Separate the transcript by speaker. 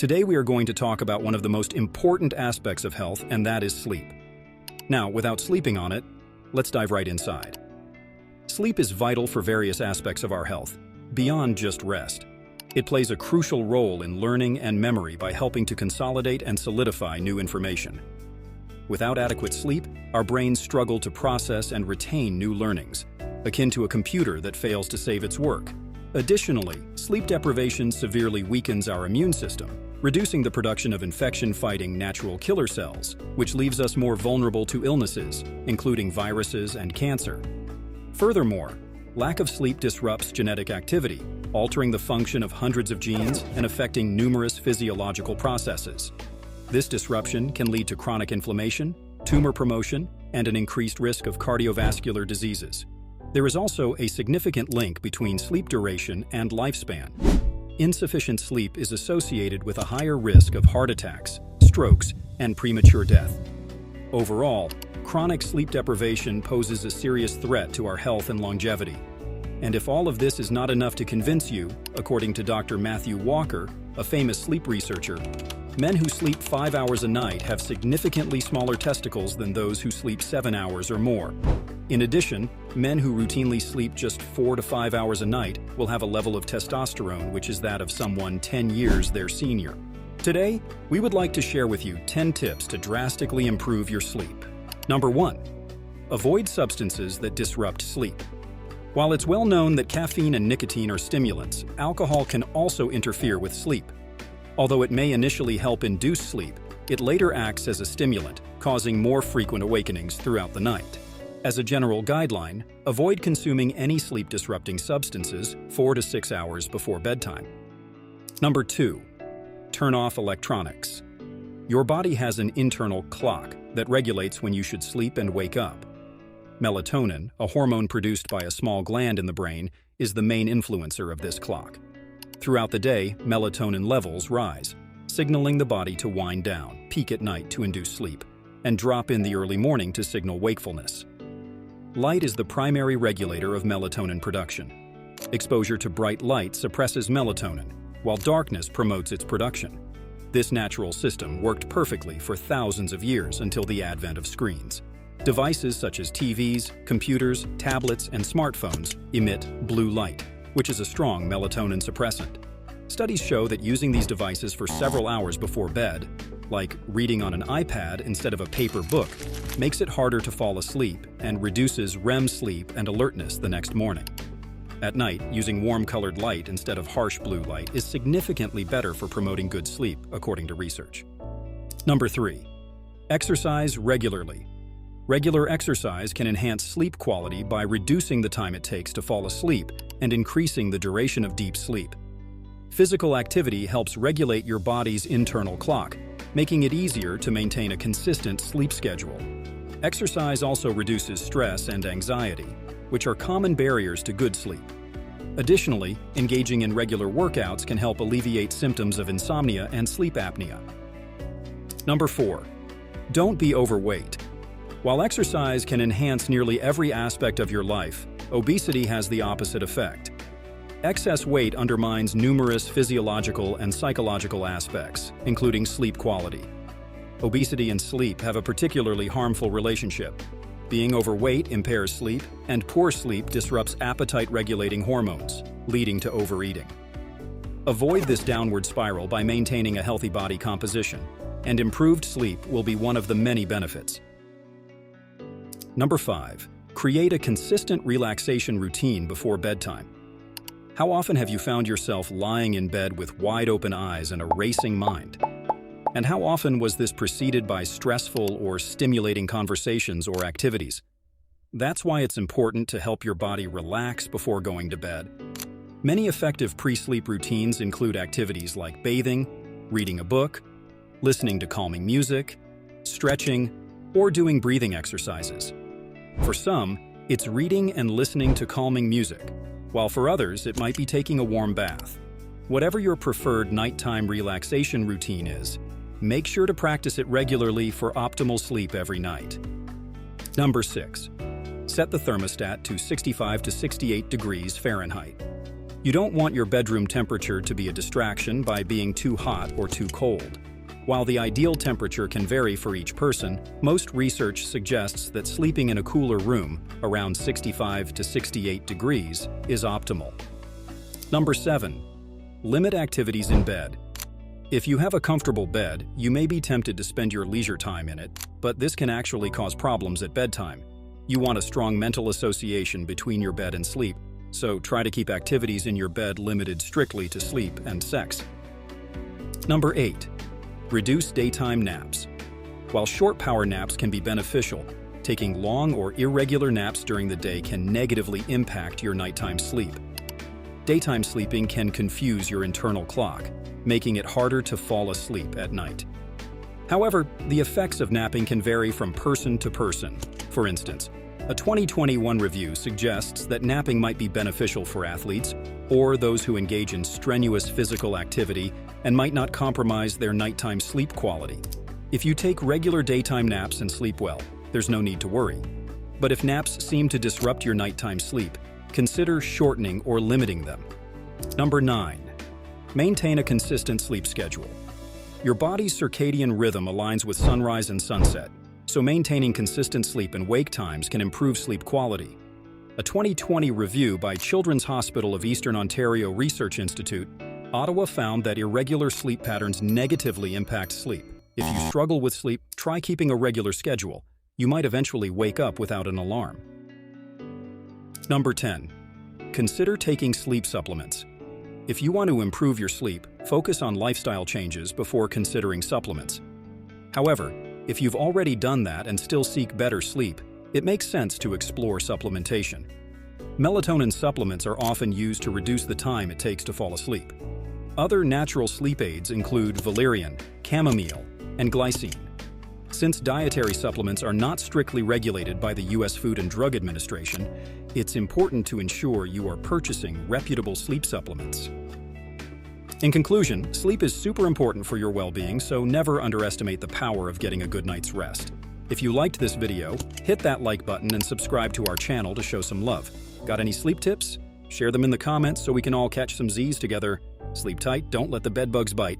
Speaker 1: Today we are going to talk about one of the most important aspects of health, and that is sleep. Now, without sleeping on it, let's dive right inside. Sleep is vital for various aspects of our health, beyond just rest. It plays a crucial role in learning and memory by helping to consolidate and solidify new information. Without adequate sleep, our brains struggle to process and retain new learnings, akin to a computer that fails to save its work. Additionally, sleep deprivation severely weakens our immune system, reducing the production of infection-fighting natural killer cells, which leaves us more vulnerable to illnesses, including viruses and cancer. Furthermore, lack of sleep disrupts genetic activity, altering the function of hundreds of genes and affecting numerous physiological processes. This disruption can lead to chronic inflammation, tumor promotion, and an increased risk of cardiovascular diseases. There is also a significant link between sleep duration and lifespan. Insufficient sleep is associated with a higher risk of heart attacks, strokes, and premature death. Overall, chronic sleep deprivation poses a serious threat to our health and longevity. And if all of this is not enough to convince you, according to Dr. Matthew Walker, a famous sleep researcher, men who sleep 5 hours a night have significantly smaller testicles than those who sleep 7 hours or more. In addition, men who routinely sleep just 4 to 5 hours a night will have a level of testosterone which is that of someone 10 years their senior. Today, we would like to share with you 10 tips to drastically improve your sleep. Number 1. Avoid substances that disrupt sleep. While it's well known that caffeine and nicotine are stimulants, alcohol can also interfere with sleep. Although it may initially help induce sleep, it later acts as a stimulant, causing more frequent awakenings throughout the night. As a general guideline, avoid consuming any sleep-disrupting substances 4 to 6 hours before bedtime. Number 2. Turn off electronics. Your body has an internal clock that regulates when you should sleep and wake up. Melatonin, a hormone produced by a small gland in the brain, is the main influencer of this clock. Throughout the day, melatonin levels rise, signaling the body to wind down, peak at night to induce sleep, and drop in the early morning to signal wakefulness. Light is the primary regulator of melatonin production. Exposure to bright light suppresses melatonin, while darkness promotes its production. This natural system worked perfectly for thousands of years until the advent of screens. Devices such as TVs, computers, tablets, and smartphones emit blue light, which is a strong melatonin suppressant. Studies show that using these devices for several hours before bed, like reading on an iPad instead of a paper book, makes it harder to fall asleep and reduces REM sleep and alertness the next morning. At night, using warm-colored light instead of harsh blue light is significantly better for promoting good sleep, according to research. Number 3. Exercise regularly. Regular exercise can enhance sleep quality by reducing the time it takes to fall asleep and increasing the duration of deep sleep. Physical activity helps regulate your body's internal clock, making it easier to maintain a consistent sleep schedule. Exercise also reduces stress and anxiety, which are common barriers to good sleep. Additionally, engaging in regular workouts can help alleviate symptoms of insomnia and sleep apnea. Number 4. Don't be overweight. While exercise can enhance nearly every aspect of your life, obesity has the opposite effect. Excess weight undermines numerous physiological and psychological aspects, including sleep quality. Obesity and sleep have a particularly harmful relationship. Being overweight impairs sleep, and poor sleep disrupts appetite-regulating hormones, leading to overeating. Avoid this downward spiral by maintaining a healthy body composition, and improved sleep will be one of the many benefits. Number 5. Create a consistent relaxation routine before bedtime. How often have you found yourself lying in bed with wide-open eyes and a racing mind? And how often was this preceded by stressful or stimulating conversations or activities? That's why it's important to help your body relax before going to bed. Many effective pre-sleep routines include activities like bathing, reading a book, listening to calming music, stretching, or doing breathing exercises. For some, it's reading and listening to calming music, while for others, it might be taking a warm bath. Whatever your preferred nighttime relaxation routine is, make sure to practice it regularly for optimal sleep every night. Number 6. Set the thermostat to 65 to 68 degrees Fahrenheit. You don't want your bedroom temperature to be a distraction by being too hot or too cold. While the ideal temperature can vary for each person, most research suggests that sleeping in a cooler room, around 65 to 68 degrees, is optimal. Number 7. Limit activities in bed. If you have a comfortable bed, you may be tempted to spend your leisure time in it, but this can actually cause problems at bedtime. You want a strong mental association between your bed and sleep, so try to keep activities in your bed limited strictly to sleep and sex. Number 8. Reduce daytime naps. While short power naps can be beneficial, taking long or irregular naps during the day can negatively impact your nighttime sleep. Daytime sleeping can confuse your internal clock, making it harder to fall asleep at night. However, the effects of napping can vary from person to person. For instance, a 2021 review suggests that napping might be beneficial for athletes or those who engage in strenuous physical activity and might not compromise their nighttime sleep quality. If you take regular daytime naps and sleep well, there's no need to worry. But if naps seem to disrupt your nighttime sleep, consider shortening or limiting them. Number 9. Maintain a consistent sleep schedule. Your body's circadian rhythm aligns with sunrise and sunset, so maintaining consistent sleep and wake times can improve sleep quality. A 2020 review by Children's Hospital of Eastern Ontario Research Institute, Ottawa found that irregular sleep patterns negatively impact sleep. If you struggle with sleep, try keeping a regular schedule. You might eventually wake up without an alarm. Number 10. Consider taking sleep supplements. If you want to improve your sleep, focus on lifestyle changes before considering supplements. However, if you've already done that and still seek better sleep, it makes sense to explore supplementation. Melatonin supplements are often used to reduce the time it takes to fall asleep. Other natural sleep aids include valerian, chamomile, and glycine. Since dietary supplements are not strictly regulated by the U.S. Food and Drug Administration, it's important to ensure you are purchasing reputable sleep supplements. In conclusion, sleep is super important for your well-being, so never underestimate the power of getting a good night's rest. If you liked this video, hit that like button and subscribe to our channel to show some love. Got any sleep tips? Share them in the comments so we can all catch some Z's together. Sleep tight, don't let the bedbugs bite.